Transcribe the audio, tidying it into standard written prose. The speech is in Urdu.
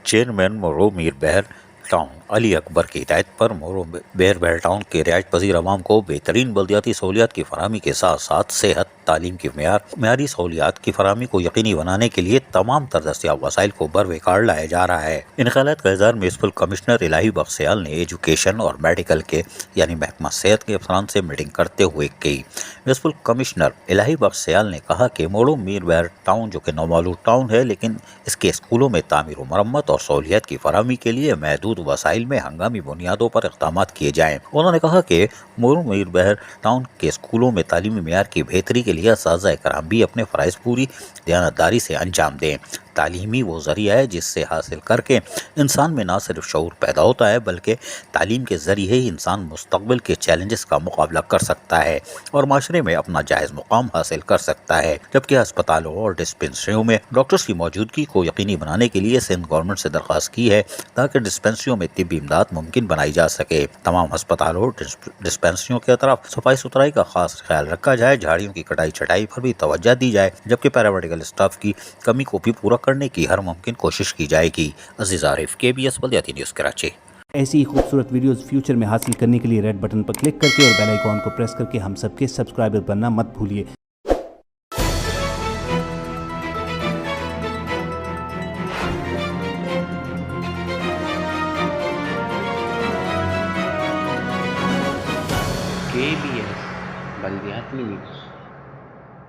چیئرمین مورو میر بہر ٹاؤن علی اکبر کی ہدایت پر مورو بہر بہر ٹاؤن کے رہائش پذیر عوام کو بہترین بلدیاتی سہولیات کی فراہمی کے ساتھ ساتھ صحت، تعلیم کی معیاری سہولیات کی فراہمی کو یقینی بنانے کے لیے تمام تر دستیاب وسائل کو بروقار لایا جا رہا ہے۔ ان خیالات کا اظہار میونسپل کمشنر الہی بخش سیال نے ایجوکیشن اور میڈیکل کے محکمہ صحت کے افسران سے میٹنگ کرتے ہوئے کی۔ میونسپل کمشنر الہی بخش سیال نے کہا کہ مورو میر بہر ٹاؤن جو کہ نومولود ٹاؤن ہے لیکن اس کے اسکولوں میں تعمیر و مرمت اور سہولیات کی فراہمی کے لیے محدود وسائل میں ہنگامی بنیادوں پر اقدامات کیے جائیں۔ انہوں نے کہا کہ مورو میر بہر ٹاؤن کے اسکولوں میں تعلیمی معیار کی بہتری کے لیے اساتذہ کرام بھی اپنے فرائض پوری دیانتداری سے انجام دیں۔ تعلیمی وہ ذریعہ ہے جس سے حاصل کر کے انسان میں نہ صرف شعور پیدا ہوتا ہے بلکہ تعلیم کے ذریعے ہی انسان مستقبل کے چیلنجز کا مقابلہ کر سکتا ہے اور معاشرے میں اپنا جائز مقام حاصل کر سکتا ہے۔ جبکہ ہسپتالوں اور ڈسپنسریوں میں ڈاکٹرز کی موجودگی کو یقینی بنانے کے لیے سندھ گورنمنٹ سے درخواست کی ہے تاکہ ڈسپنسریوں میں طبی امداد ممکن بنائی جا سکے۔ تمام ہسپتالوں اور ڈسپنسریوں کی طرف صفائی ستھرائی کا خاص خیال رکھا جائے، جھاڑیوں کی کٹائی چھٹائی پر بھی توجہ دی جائے، جبکہ پیرامیڈیکل اسٹاف کی کمی کو بھی پورا کرنے کی ہر ممکن کوشش کی جائے گی۔ عزیز عارف، KBS بلدیاتی نیوز کراچی۔ ایسی ہی خوبصورت ویڈیوز فیوچر میں حاصل کرنے کے لیے ریڈ بٹن پر کلک کر کے اور بیل آئیکن کو پریس کر کے ہم سب کے سبسکرائبر بننا مت بھولیے۔ KBS بلدیاتی نیوز۔